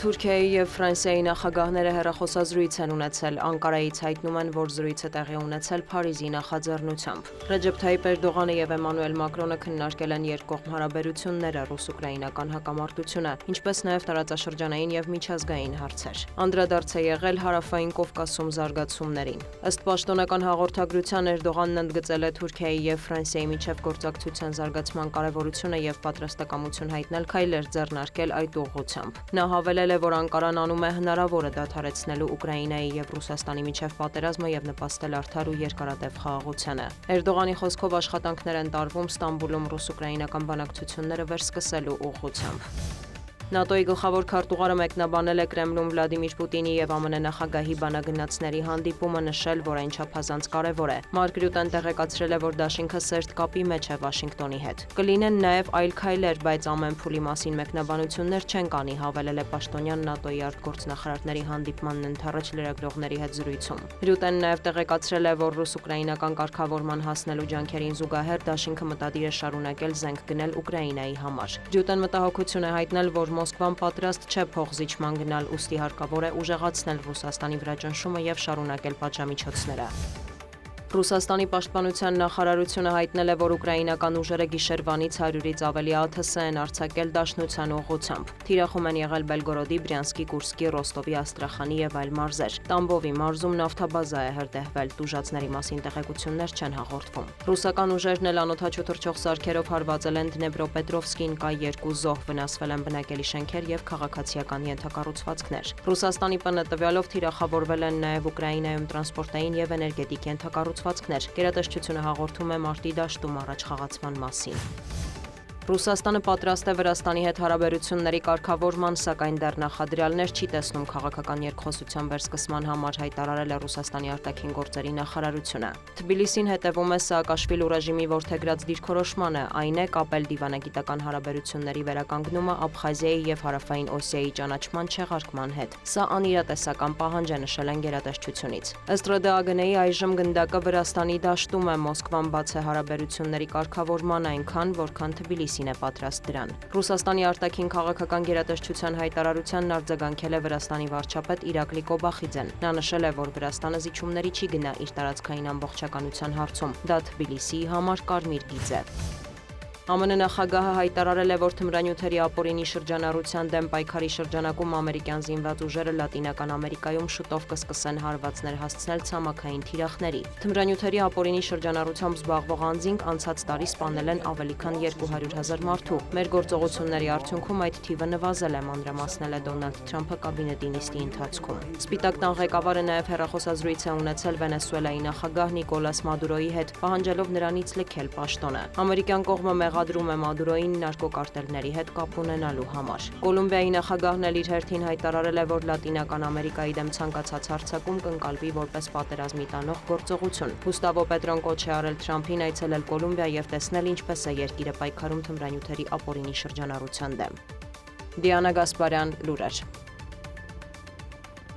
Թուրքիայի և Ֆրանսիայի նախագահները հեռախոսազրույց են ունեցել։ Անկարայից հայտնում են, որ զրույցը տեղի ունեցել Փարիզի նախաձեռնությամբ։ Ռեջեփ Թայիփ Էրդողանը եւ Էմանուել Մակրոնը քննարկել են երկկողմ հարաբերությունները, ռուս-ուկրաինական հակամարտությունը, ինչպես նաեւ տարածաշրջանային եւ միջազգային հարցեր։ Անդրադարձ է եղել Հարավային Կովկասում զարգացումներին։ Ըստ պաշտոնական հաղորդագրության Էրդողանն ընդգծել է Թուրքիայի եւ Ֆրանսիայի միջև գործակցության զարգացման կարեւորությունը եւ պատրաստակամություն հայտնել քայլեր ձեռնարկել այդ ուղղությամբ։ Նա հավելել է, որ Անկարան անում է հնարավորը դադարեցնելու Ուկրաինայի եւ Ռուսաստանի միջև պատերազմը եւ նպաստել արդար ու երկարատև խաղաղությանը։ Էրդողանի խոսքով աշխատանքներ են տարվում Ստամբուլում ռուս-ուկրաինական բանակցությունները վերսկսելու ուղղությամբ։ ՆԱՏՕ-ի գլխավոր քարտուղարը մեկնաբանել է Կրեմլում Վլադիմիր Պուտինի եւ ԱՄՆ նախագահի բանագնացների հանդիպումը, նշել, որ այն չափազանց կարեւոր է։ Մարկ Ռյուտեն տեղեկացրել է, որ դաշինքը սերտ կապի մեջ է Վաշինգտոնի հետ։ Կլինեն նաեւ այլ քայլեր, բայց ամեն փուլի մասին մեկնաբանություններ չեն կանի, հավելել է պաշտոնյան ՆԱՏՕ-ի արտգործնախարարների հանդիպմանն ընդառաջ լրագրողների հետ զրույցում։ Ռյուտեն նաեւ տեղեկացրել է, որ ռուս-ուկրաինական կարգավորման հասնելու ջանքերին զուգահեռ դաշինքը մտադիր է շարունակել զենք գնել Ուկրաինայի համար։ Ռյուտեն մտահոգություն է հայտնել, որ Մոսկվան պատրաստ չէ փոխզիջման գնալ, ուստի հարկավոր է ուժեղացնել Ռուսաստանի վրա ճնշումը եւ շարունակել պատժամիջոցները։ Ռուսաստանի պաշտպանության նախարարությունը հայտնել է, որ ուկրաինական ուժերը գիշերվանից 100-ից ավելի ԱԹՍ են արձակել դաշնության ուղղությամբ։ Թիրախում են եղել Բելգորոդի, Բրյանսկի, Կուրսկի, Ռոստովի, Աստրախանի եւ այլ մարզեր։ Տամբովի մարզում նավթաբազա է հրդեհվել, տուժածների մասին տեղեկություններ չեն հաղորդվում։ Ռուսական ուժերն էլ անօդաչու թռչող սարքերով հարվածել են Դնեպրոպետրովսկին, կա 2 զոհ, վնասվել են բնակելի շենքեր եւ քաղաքացիական ենթակառուցվածքներ։ Ռուսաստանի ՊՆ տվյալով թիրախավորվել են նաեւ Ուկրաինայում տրանսպորտային եւ էներգետիկ ենթակառուցվածքներ։ Գերատեսչությունը հաղորդում է մարտի դաշտում առաջ խաղացման մասին։ Ռուսաստանը պատրաստ է Վրաստանի հետ հարաբերությունների կարգավորման, սակայն դեռ նախադրյալներ չի տեսնում քաղաքական երկխոսության վերսկսման համար, հայտարարել է Ռուսաստանի արտաքին գործերի նախարարությունը։ Թբիլիսին հետևում է Սաակաշվիլու ռեժիմի որդեգրած դիրքորոշմանը, այն է կապել դիվանագիտական հարաբերությունների վերականգնումը Աբխազիայի եւ Հարավային Օսիայի ճանաչման չեղարկման հետ։ Սա անիրատեսական պահանջ է, նշել են գերատեսչությունից։ Ըստ ՌԴԱԳՆ-ի այժմ գնդակը Վրաստանի դաշտում է, Մոսկվան բաց է հարաբերությունների կարգավորման այնքան, որքան Թբիլիսին է պատրաստ դրան։ Ռուսաստանի արտաքին քաղաքական գերատեսչության հայտարարությանն արձագանքել է Վրաստանի վարչապետ Իրակլի Կոբախիձեն։ Նա նշել է, որ Վրաստանը զիջումների չի գնա իր տարածքային ամբողջականության հարցում։ Դա Թբիլիսիի համար կարմիր գիծ է։ ԱՄՆ նախագահը հայտարարել է, որ թմրանյութերի ապօրինի շրջանառության դեմ պայքարի շրջանակում ամերիկյան զինված ուժերը Լատինական Ամերիկայում շուտով կսկսեն հարվածներ հասցնել ցամաքային թիրախների։ Թմրանյութերի ապօրինի շրջանառությամբ զբաղվող անձինք անցած տարի սպանել են ավելի քան 200,000 մարդու։ Մեր գործողությունների արդյունքում այդ թիվը նվազել է, մանրամասնել է Դոնալդ Թրամփը կաբինետի նիստի ընթացքում։ Սպիտակ տան ղեկավարը նաև հեռախոսազրույց է ունեցել Վենեսուելայի նախագահ Նիկոլաս Մադուրոյի հետ, պահանջելով նրանից լքել պաշտոնը։ Ամերիկյան կողմը մեղադրում է Մադուրոյին նարկոկարտելների հետ կապ ունենալու համար։ Կոլումբիայի նախագահն էլ իր հերթին հայտարարել է, որ Լատինական Ամերիկայի դեմ ցանկացած հարձակում կընկալվի որպես պատերազմի տանող գործողություն։ Գուստավո Պետրոն կոչ է արել Թրամփին այցելել Կոլումբիա եւ տեսնել ինչպես է երկիրը պայքարում թմրանյութերի ապօրինի շրջանառության դեմ։ Դիանա Գասպարյան, լուրեր։